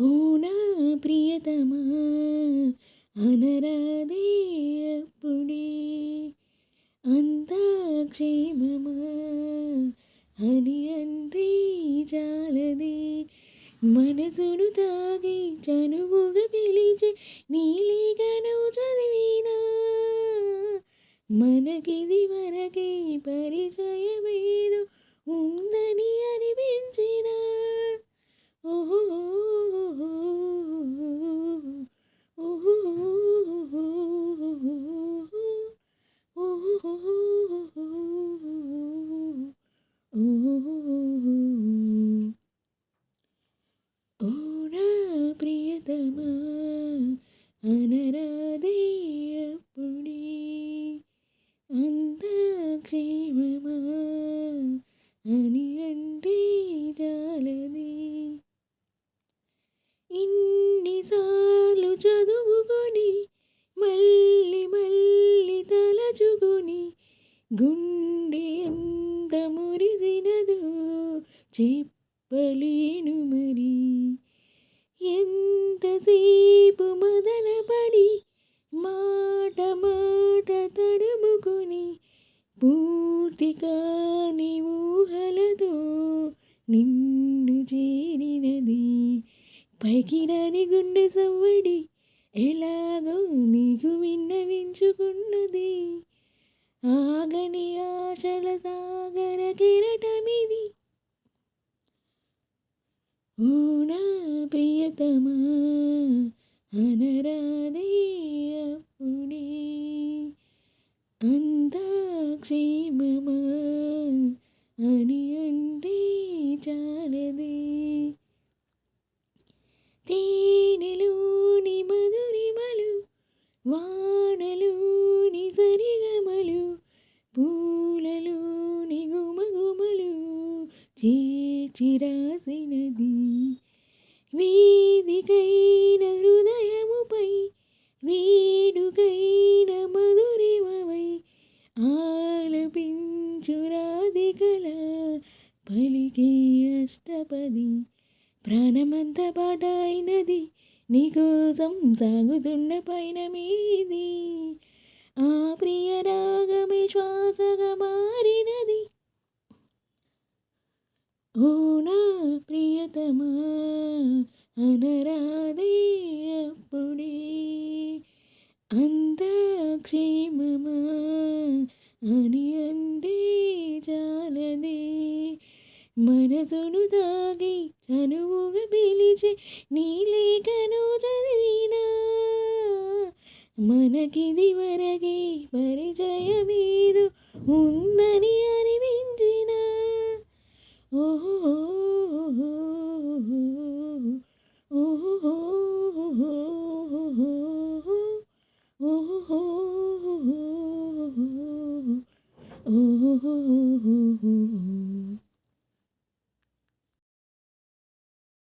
ఓ నా ప్రియతమా అనరాదే అప్పుడే అంతా క్షేమమా అని అంతే చాలదే మనసును తాగి చనువుగా పిలిచే నీలిగను చదివినా మనకిది వరకే పరిచయమేదో ఉందని అనిపించిన ఓహో ఓహో ఓ నా ప్రియతమా అనరాదే అప్పుడే అంతా క్షేమమా అని అంటే చాలది ఇన్నిసార్లు చదువుకొని మళ్ళీ మళ్ళీ తలచుకొని గుండె ఎంత మురిసినదో చెప్పలేను మరి ఎంతసేపు మొదలపడి మాట మాట తడుముకొని పూర్తి కాని ఊహలతో నిన్ను చేరినది పైకి రాని గుండె సవ్వడి ఎలాగో నీకు విన్నవించుకున్నది ఆగని ఆశల సాగర కెరటమిది ఓ నా ప్రియతమా అనరాదే అప్పుడే అంతా క్షేమమా అని అంటే చాలదే తేనెలోని మధురిమలు వానలోని సరిగమలు పూలలోని గుమగుమలు చేర్చి రాసినది వేదికైన హృదయముపై వేడుకైన మధురిమవై ఆలపించు రాధికల పలికే అష్టపది ప్రాణమంత పాట అయినది నీకోసం సాగుతున్న పైన మీది ఆ ప్రియ రాగమే శ్వాసగా మారినది ఓ నా ప్రియతమా అనరాదే అప్పుడే అంతా క్షేమమా అని అంటే చాలదే మనసును తాగి చనువుగా పిలిచే నీలేఖను చదివినా మనకిది వరకే పరిచయమేదో ఉందని అనిపించిన ఓహో ఓహో ఓహో ఓహో